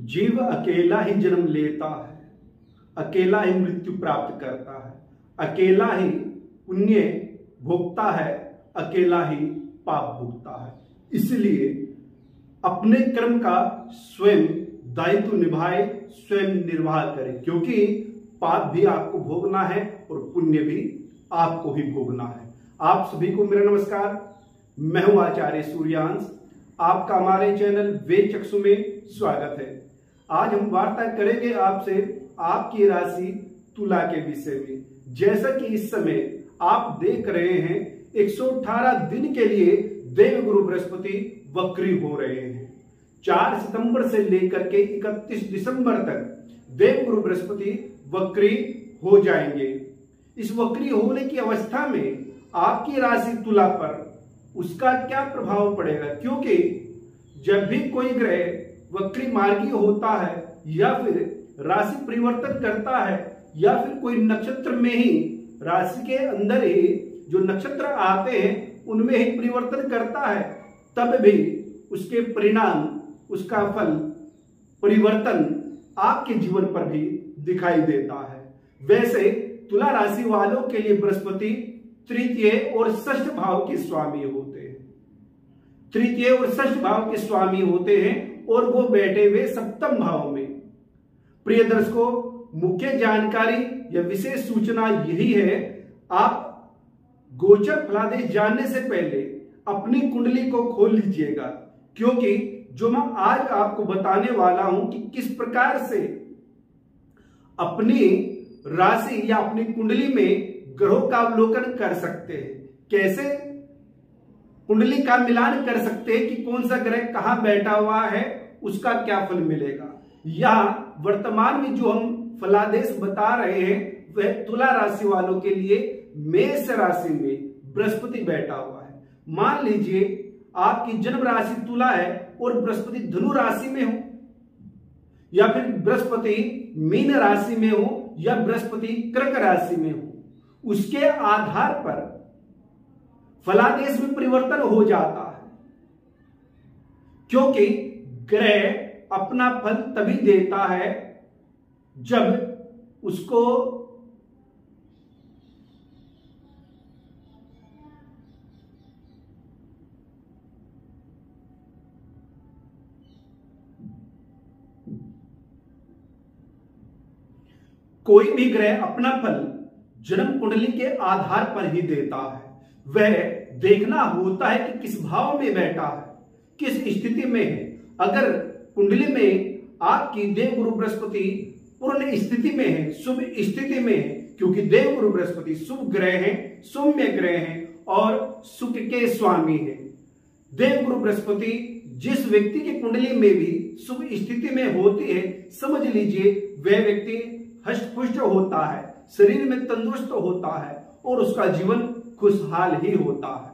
जीव अकेला ही जन्म लेता है, अकेला ही मृत्यु प्राप्त करता है, अकेला ही पुण्य भोगता है, अकेला ही पाप भोगता है। इसलिए अपने कर्म का स्वयं दायित्व निभाए, स्वयं निर्वाह करे, क्योंकि पाप भी आपको भोगना है और पुण्य भी आपको ही भोगना है। आप सभी को मेरा नमस्कार। मैं हूं आचार्य सूर्यांश। आपका हमारे चैनल वेद चक्षु में स्वागत है। आज हम वार्ता करेंगे आपसे आपकी राशि तुला के विषय में। जैसा कि इस समय आप देख रहे हैं 118 दिन के लिए देवगुरु बृहस्पति वक्री हो रहे हैं। 4 सितंबर से लेकर के 31 दिसंबर तक देवगुरु बृहस्पति वक्री हो जाएंगे। इस वक्री होने की अवस्था में आपकी राशि तुला पर उसका क्या प्रभाव पड़ेगा, क्योंकि जब भी कोई ग्रह वक्री मार्गी होता है या फिर राशि परिवर्तन करता है या फिर कोई नक्षत्र में ही राशि के अंदर ही जो नक्षत्र आते हैं उनमें ही परिवर्तन करता है, तब भी उसके परिणाम, उसका फल, परिवर्तन आपके जीवन पर भी दिखाई देता है। वैसे तुला राशि वालों के लिए बृहस्पति तृतीय और षष्ठ भाव के स्वामी होते हैं। तृतीय और षष्ठ भाव के स्वामी होते हैं और वो बैठे हुए सप्तम भाव में। प्रिय दर्शकों, मुख्य जानकारी या विशेष सूचना यही है, आप गोचर फलादेश जानने से पहले अपनी कुंडली को खोल लीजिएगा, क्योंकि जो मैं आज आपको बताने वाला हूं कि किस प्रकार से अपनी राशि या अपनी कुंडली में ग्रहों का अवलोकन कर सकते हैं, कैसे कुंडली का मिलान कर सकते हैं कि कौन सा ग्रह कहां बैठा हुआ है, उसका क्या फल मिलेगा। यहां वर्तमान में जो हम फलादेश बता रहे हैं वह तुला राशि वालों के लिए मेष राशि में बृहस्पति बैठा हुआ है। मान लीजिए आपकी जन्म राशि तुला है और बृहस्पति धनु राशि में हो, या फिर बृहस्पति मीन राशि में हो, या बृहस्पति कर्क राशि में हो, उसके आधार पर फलादेश में परिवर्तन हो जाता है, क्योंकि ग्रह अपना फल तभी देता है जब उसको कोई भी ग्रह अपना फल जन्म कुंडली के आधार पर ही देता है। वह देखना होता है कि किस भाव में बैठा है, किस स्थिति में है। अगर कुंडली में आपकी देवगुरु बृहस्पति पूर्ण स्थिति में है, शुभ स्थिति में है, क्योंकि देवगुरु बृहस्पति शुभ ग्रह हैं, सौम्य ग्रह हैं और सुख के स्वामी हैं। देवगुरु बृहस्पति जिस व्यक्ति की कुंडली में भी शुभ स्थिति में होती है, समझ लीजिए वह व्यक्ति हष्ट-पुष्ट होता है, शरीर में तंदुरुस्त होता है और उसका जीवन खुशहाल ही होता है।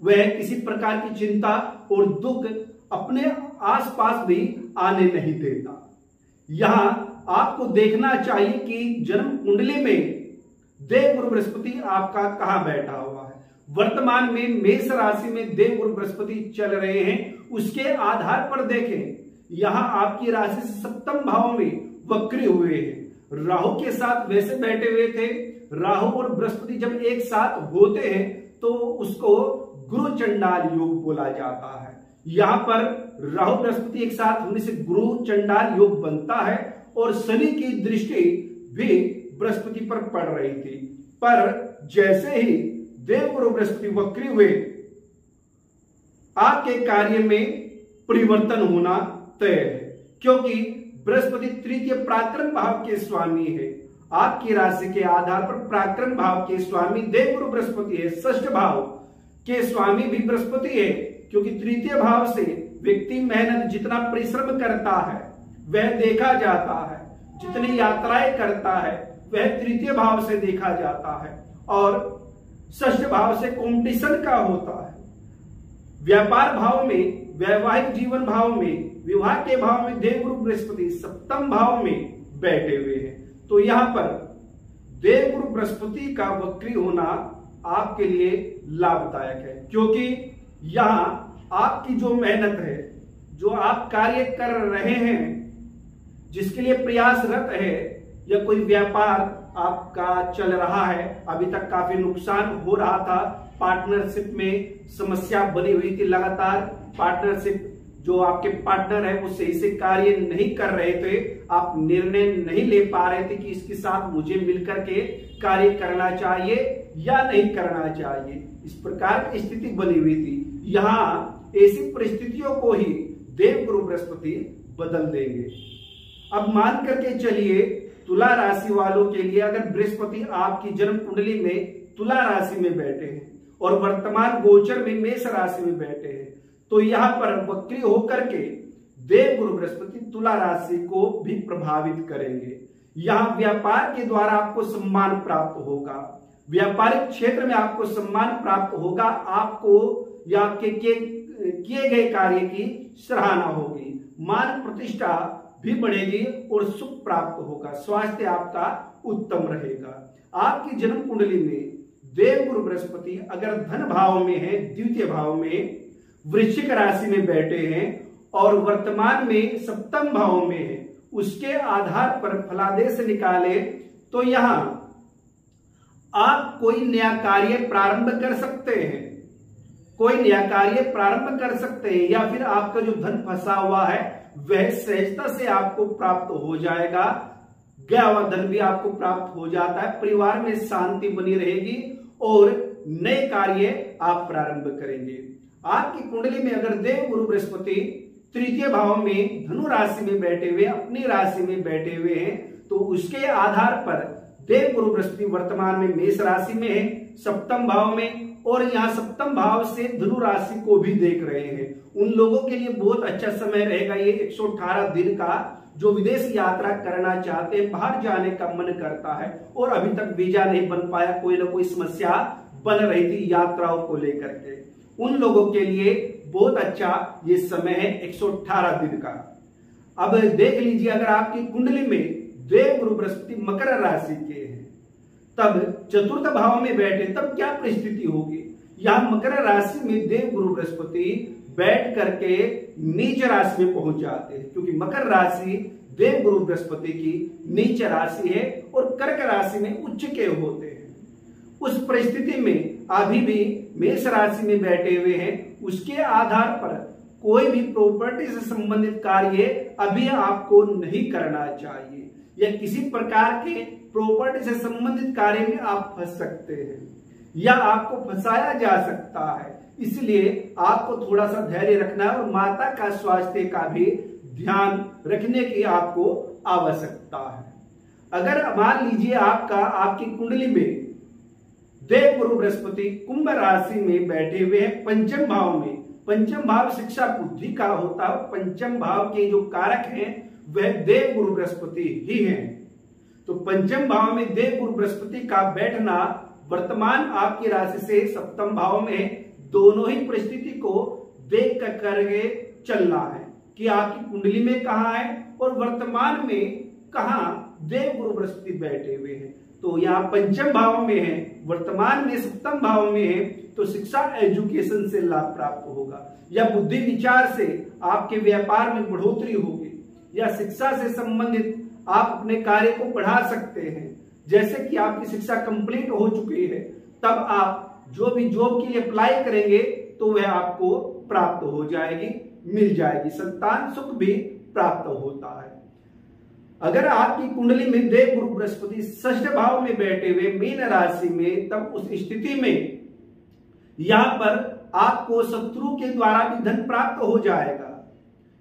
वह किसी प्रकार की चिंता और दुख अपने आसपास भी आने नहीं देता। यहां आपको देखना चाहिए कि जन्म कुंडली में देवगुरु बृहस्पति आपका कहां बैठा हुआ है। वर्तमान में मेष राशि में देवगुरु बृहस्पति चल रहे हैं, उसके आधार पर देखें, यहां आपकी राशि से सप्तम भाव में वक्री हुए हैं। राहु के साथ वैसे बैठे हुए थे। राहु और बृहस्पति जब एक साथ होते हैं तो उसको गुरु चंडाल योग बोला जाता है। यहां पर राहु बृहस्पति एक साथ होने से गुरु चंडाल योग बनता है और शनि की दृष्टि भी बृहस्पति पर पड़ रही थी। पर जैसे ही देवगुरु बृहस्पति वक्री हुए, आपके कार्य में परिवर्तन होना तय है, क्योंकि बृहस्पति तृतीय पराक्रम भाव के स्वामी है। आपकी राशि के आधार पर पराक्रम भाव के स्वामी देवगुरु बृहस्पति है। षष्ठ भाव के स्वामी भी बृहस्पति है, क्योंकि तृतीय भाव से व्यक्ति मेहनत, जितना परिश्रम करता है वह देखा जाता है, जितनी यात्राएं करता है वह तृतीय भाव से देखा जाता है, और षष्ठ भाव से कंपटीशन का होता है। व्यापार भाव में, वैवाहिक जीवन भाव में, विवाह के भाव में देवगुरु बृहस्पति सप्तम भाव में बैठे हुए हैं। तो यहां पर देवगुरु बृहस्पति का वक्री होना आपके लिए लाभदायक है, क्योंकि यहां आपकी जो मेहनत है, जो आप कार्य कर रहे हैं, जिसके लिए प्रयासरत है या कोई व्यापार आपका चल रहा है, अभी तक काफी नुकसान हो रहा था, पार्टनरशिप में समस्या बनी हुई थी, लगातार पार्टनरशिप जो आपके पार्टनर है वो सही से कार्य नहीं कर रहे थे, आप निर्णय नहीं ले पा रहे थे कि इसके साथ मुझे मिलकर के कार्य करना चाहिए या नहीं करना चाहिए, इस प्रकार की स्थिति बनी हुई थी। यहाँ ऐसी परिस्थितियों को ही देवगुरु बृहस्पति बदल देंगे। अब मान करके चलिए तुला राशि वालों के लिए, अगर बृहस्पति आपकी जन्म कुंडली में तुला राशि में बैठे हैं और वर्तमान गोचर में मेष राशि में बैठे हैं, तो यहाँ पर वक्री होकर के देवगुरु बृहस्पति तुला राशि को भी प्रभावित करेंगे। यहाँ व्यापार के द्वारा आपको सम्मान प्राप्त होगा, व्यापारिक क्षेत्र में आपको सम्मान प्राप्त होगा, आपको या आपके किए गए कार्य की सराहना होगी, मान प्रतिष्ठा भी बढ़ेगी और सुख प्राप्त होगा, स्वास्थ्य आपका उत्तम रहेगा। आपकी जन्म कुंडली में देवगुरु बृहस्पति अगर धन भाव में है, द्वितीय भाव में वृश्चिक राशि में बैठे हैं और वर्तमान में सप्तम भाव में है, उसके आधार पर फलादेश निकाले तो यहां आप कोई नया कार्य प्रारंभ कर सकते हैं, कोई नया कार्य प्रारंभ कर सकते हैं, या फिर आपका जो धन फंसा हुआ है वह सहजता से आपको प्राप्त हो जाएगा, गया हुआ धन भी आपको प्राप्त हो जाता है, परिवार में शांति बनी रहेगी और नए कार्य आप प्रारंभ करेंगे। आपकी कुंडली में अगर देवगुरु बृहस्पति तृतीय भाव में धनु राशि में बैठे हुए, अपनी राशि में बैठे हुए हैं, तो उसके आधार पर देवगुरु बृहस्पति वर्तमान में मेष राशि में है, सप्तम भाव में, और यहाँ सप्तम भाव से धनु राशि को भी देख रहे हैं। उन लोगों के लिए बहुत अच्छा समय रहेगा ये 118 दिन का, जो विदेश यात्रा करना चाहते हैं, बाहर जाने का मन करता है और अभी तक वीजा नहीं बन पाया, कोई ना कोई समस्या बन रही थी यात्राओं को लेकर के, उन लोगों के लिए बहुत अच्छा ये समय है 118 दिन का। अब देख लीजिए, अगर आपकी कुंडली में देवगुरु बृहस्पति मकर राशि के हैं, तब चतुर्थ भाव में बैठे, तब क्या परिस्थिति होगी। यहां मकर राशि में देवगुरु बृहस्पति बैठ करके नीच राशि में पहुंच जाते हैं, क्योंकि मकर राशि देवगुरु बृहस्पति की नीच राशि है और कर्क राशि में उच्च के होते हैं। उस परिस्थिति में अभी भी मेष राशि में बैठे हुए हैं, उसके आधार पर कोई भी प्रॉपर्टी से संबंधित कार्य अभी आपको नहीं करना चाहिए, या किसी प्रकार के प्रॉपर्टी से संबंधित कार्य में आप फंस सकते हैं या आपको फंसाया जा सकता है, इसलिए आपको थोड़ा सा धैर्य रखना है और माता का स्वास्थ्य का भी ध्यान रखने की आपको आवश्यकता है। अगर मान लीजिए आपकी कुंडली में देवगुरु बृहस्पति कुंभ राशि में बैठे हुए हैं पंचम भाव में, पंचम भाव शिक्षा बुद्धि का होता है, पंचम भाव के जो कारक हैं वह देवगुरु बृहस्पति ही हैं, तो पंचम भाव में देवगुरु बृहस्पति का बैठना वर्तमान आपकी राशि से सप्तम भाव में, दोनों ही परिस्थिति को देख कर करके चलना है कि आपकी कुंडली में कहां है और वर्तमान में कहां देवगुरु बृहस्पति बैठे हुए हैं। तो यहाँ पंचम भाव में है, वर्तमान में सप्तम भाव में है, तो शिक्षा एजुकेशन से लाभ प्राप्त होगा, या बुद्धि विचार से आपके व्यापार में बढ़ोतरी होगी, या शिक्षा से संबंधित आप अपने कार्य को बढ़ा सकते हैं। जैसे कि आपकी शिक्षा कंप्लीट हो चुकी है, तब आप जो भी जॉब के लिए अप्लाई करेंगे तो वह आपको प्राप्त हो जाएगी, मिल जाएगी, संतान सुख भी प्राप्त होता है। अगर आपकी कुंडली में देवगुरु बृहस्पति षष्ठ भाव में बैठे हुए मीन राशि में, तब उस स्थिति में यहां पर आपको शत्रु के द्वारा भी धन प्राप्त हो जाएगा,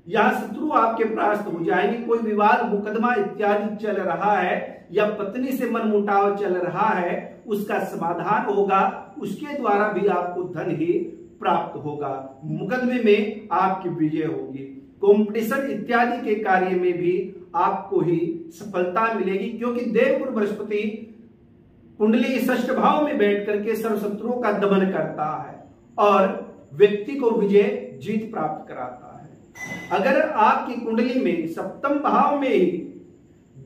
यहां शत्रु आपके परास्त हो जाएंगे, कोई विवाद मुकदमा इत्यादि चल रहा है या पत्नी से मनमुटाव चल रहा है, उसका समाधान होगा, उसके द्वारा भी आपको धन ही प्राप्त होगा, मुकदमे में आपकी विजय होगी, कंपटीशन इत्यादि के कार्य में भी आपको ही सफलता मिलेगी, क्योंकि देवगुरु बृहस्पति कुंडली षष्ठ भाव में बैठ करके सर्व शत्रुओं का दमन करता है और व्यक्ति को विजय जीत प्राप्त कराता है। अगर आपकी कुंडली में सप्तम भाव में ही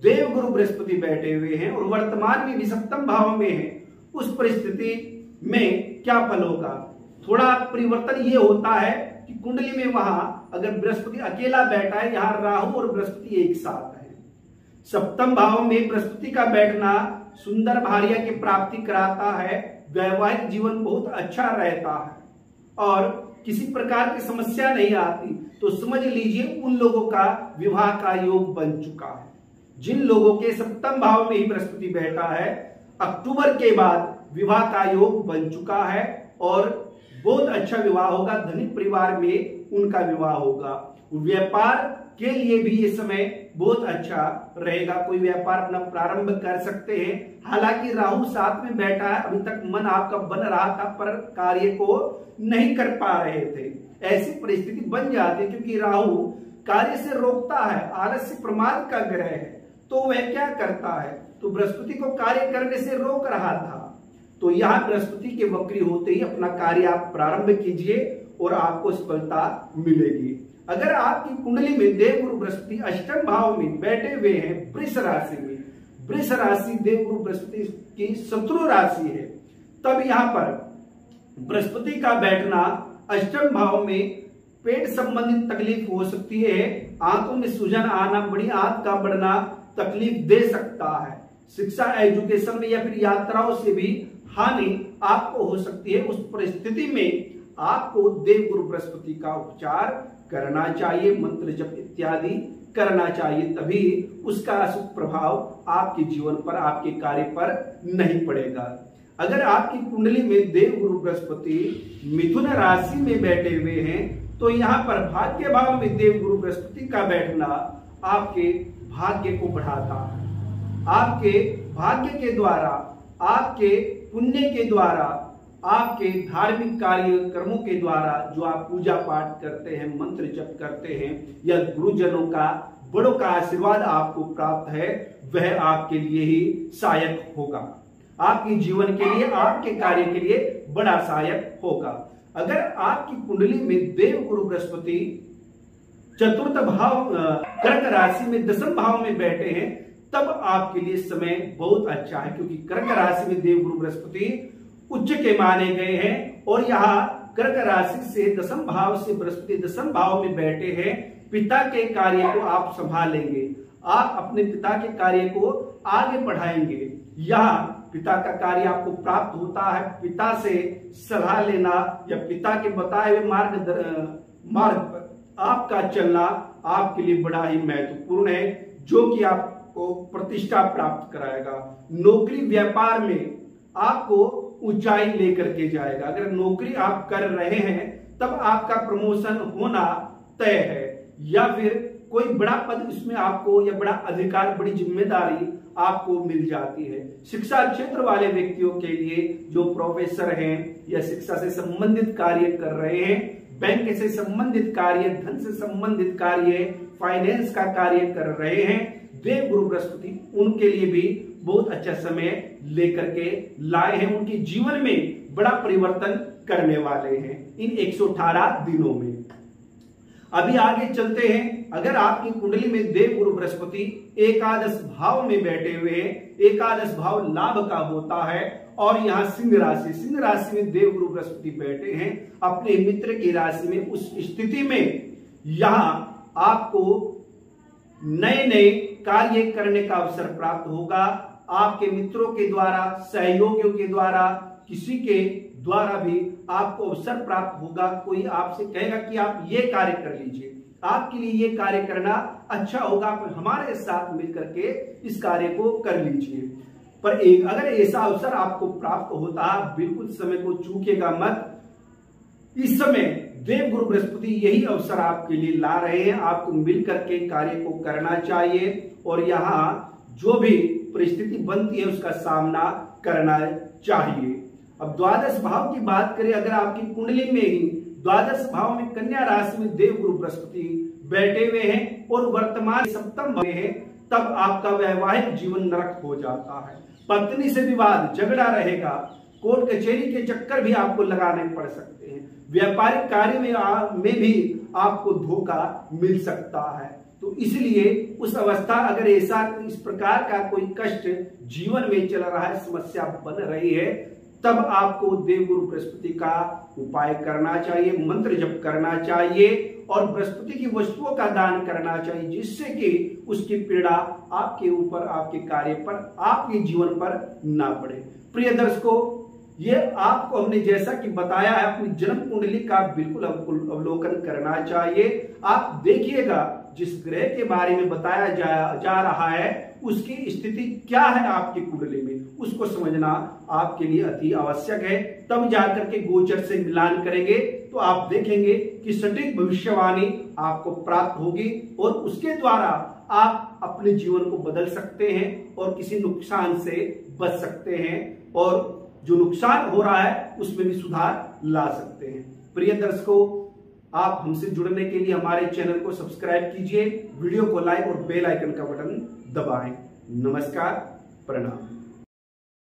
देवगुरु बृहस्पति बैठे हुए हैं और वर्तमान में भी सप्तम भाव में है, उस परिस्थिति में क्या फल होगा। थोड़ा परिवर्तन ये होता है कि कुंडली में वहां अगर बृहस्पति अकेला बैठा है, यहाँ राहु और बृहस्पति एक साथ है, सप्तम भाव में बृहस्पति का बैठना सुंदर भार्या की प्राप्ति कराता है। वैवाहिक जीवन बहुत अच्छा रहता है और किसी प्रकार की समस्या नहीं आती। तो समझ लीजिए उन लोगों का विवाह का योग बन चुका है। जिन लोगों के सप्तम भाव में ही बृहस्पति बैठा है, अक्टूबर के बाद विवाह का योग बन चुका है और बहुत अच्छा विवाह होगा। धनिक परिवार में उनका विवाह होगा। व्यापार के लिए भी ये समय बहुत अच्छा रहेगा। कोई व्यापार अपना प्रारंभ कर सकते हैं। हालांकि राहु साथ में बैठा है, अभी तक मन आपका बन रहा था पर कार्य को नहीं कर पा रहे थे। ऐसी परिस्थिति बन जाती है क्योंकि राहु कार्य से रोकता है, आलस्य प्रमाद का ग्रह है। तो वह क्या करता है, तो बृहस्पति को कार्य करने से रोक रहा था। तो यहाँ बृहस्पति के वक्री होते ही अपना कार्य आप प्रारंभ कीजिए और आपको सफलता मिलेगी। अगर आपकी कुंडली में देवगुरु बृहस्पति अष्टम भाव में बैठे हुए हैं वृष राशि में, वृष राशि देवगुरु बृहस्पति की शत्रु राशि है, तब यहाँ पर बृहस्पति का बैठना अष्टम भाव में पेट संबंधित तकलीफ हो सकती है। आंखों में सूजन आना, बड़ी आंत का बढ़ना तकलीफ दे सकता है। शिक्षा एजुकेशन में या फिर यात्राओं से भी हानि आपको हो सकती है। उस परिस्थिति में आपको देवगुरु बृहस्पति का उपचार करना चाहिए, मंत्र जप इत्यादि करना चाहिए, तभी उसका अशुभ प्रभाव आपके जीवन पर, आपके कार्य पर नहीं पड़ेगा। अगर आपकी कुंडली में देवगुरु बृहस्पति मिथुन राशि में बैठे हुए हैं तो यहाँ पर भाग्य भाव में देवगुरु बृहस्पति का बैठना आपके भाग्य को बढ़ाता है। आपके भाग्य के द्वारा, आपके पुण्य के द्वारा, आपके धार्मिक कार्यक्रमों के द्वारा जो आप पूजा पाठ करते हैं, मंत्र जप करते हैं या गुरुजनों का, बड़ों का आशीर्वाद आपको प्राप्त है, वह आपके लिए ही सहायक होगा। आपके जीवन के लिए, आपके कार्य के लिए बड़ा सहायक होगा। अगर आपकी कुंडली में देवगुरु बृहस्पति चतुर्थ भाव कर्क राशि में दसम भाव में बैठे हैं, तब आपके लिए समय बहुत अच्छा है, क्योंकि कर्क राशि में देवगुरु बृहस्पति उच्च के माने गए हैं और यहाँ कर्क राशि से दसम भाव से बृहस्पति दसम भाव में बैठे हैं। पिता के कार्य को आप संभालेंगे, आप अपने पिता के कार्य को आगे बढ़ाएंगे। यहाँ पिता का कार्य आपको प्राप्त होता है। पिता से सलाह लेना या पिता के बताए हुए मार्ग पर आपका चलना आपके लिए बड़ा ही महत्वपूर्ण है, जो कि आपको प्रतिष्ठा प्राप्त कराएगा। नौकरी व्यापार में आपको ऊंचाई लेकर के जाएगा। अगर नौकरी आप कर रहे हैं तब आपका प्रमोशन होना तय है, या फिर कोई बड़ा पद इसमें आपको या बड़ा अधिकार, बड़ी जिम्मेदारी आपको मिल जाती है। शिक्षा क्षेत्र वाले व्यक्तियों के लिए जो प्रोफेसर हैं या शिक्षा से संबंधित कार्य कर रहे हैं, बैंक से संबंधित कार्य, धन से संबंधित कार्य, फाइनेंस का कार्य कर रहे हैं, देवगुरु बृहस्पति उनके लिए भी बहुत अच्छा समय लेकर के लाए हैं। उनके जीवन में बड़ा परिवर्तन करने वाले हैं इन 118 दिनों में। अभी आगे चलते हैं। अगर आपकी कुंडली में देवगुरु बृहस्पति एकादश भाव में बैठे हुए हैं, एकादश भाव लाभ का होता है और यहाँ सिंह राशि में देवगुरु बृहस्पति बैठे हैं अपने मित्र की राशि में, उस स्थिति में यहाँ आपको नए नए कार्य करने का अवसर प्राप्त होगा। आपके मित्रों के द्वारा, सहयोगियों के द्वारा, किसी के द्वारा भी आपको अवसर प्राप्त होगा। कोई आपसे कहेगा कि आप ये कार्य कर लीजिए, आपके लिए ये कार्य करना अच्छा होगा, आप हमारे साथ मिलकर के इस कार्य को कर लीजिए। पर अगर ऐसा अवसर आपको प्राप्त होता, बिल्कुल समय को चूकेगा मत। इस समय देवगुरु बृहस्पति यही अवसर आपके लिए ला रहे हैं। आपको मिलकर के कार्य को करना चाहिए और यहाँ जो भी परिस्थिति बनती है उसका सामना करना चाहिए। अब द्वादश भाव की बात करें, अगर आपकी कुंडली में ही द्वादश भाव में कन्या राशि में देवगुरु बृहस्पति बैठे हुए हैं और वर्तमान सप्तम भाव में है, तब आपका वैवाहिक जीवन नरक हो जाता है। पत्नी से विवाद, झगड़ा रहेगा, कोर्ट कचहरी के चक्कर भी आपको लगाने पड़ सकते हैं। व्यापारिक कार्य में भी आपको धोखा मिल सकता है। तो इसलिए उस अवस्था, अगर ऐसा इस प्रकार का कोई कष्ट जीवन में चल रहा है, समस्या बन रही है, तब आपको देवगुरु बृहस्पति का उपाय करना चाहिए, मंत्र जप करना चाहिए और बृहस्पति की वस्तुओं का दान करना चाहिए, जिससे कि उसकी पीड़ा आपके ऊपर, आपके कार्य पर, आपके जीवन पर ना पड़े। प्रिय दर्शकों, ये आपको हमने जैसा कि बताया है, अपनी जन्म कुंडली का बिल्कुल अवलोकन करना चाहिए। आप देखिएगा जिस ग्रह के बारे में बताया जा रहा है उसकी स्थिति क्या है आपकी कुंडली में, उसको समझना आपके लिए अति आवश्यक है। तब जाकर के गोचर से मिलान करेंगे तो आप देखेंगे कि सटीक भविष्यवाणी आपको प्राप्त होगी और उसके द्वारा आप अपने जीवन को बदल सकते हैं और किसी नुकसान से बच सकते हैं और जो नुकसान हो रहा है उसमें भी सुधार ला सकते हैं। प्रिय दर्शकों, आप हमसे जुड़ने के लिए हमारे चैनल को सब्सक्राइब कीजिए, वीडियो को लाइक और बेल आइकन का बटन दबाएं। नमस्कार, प्रणाम।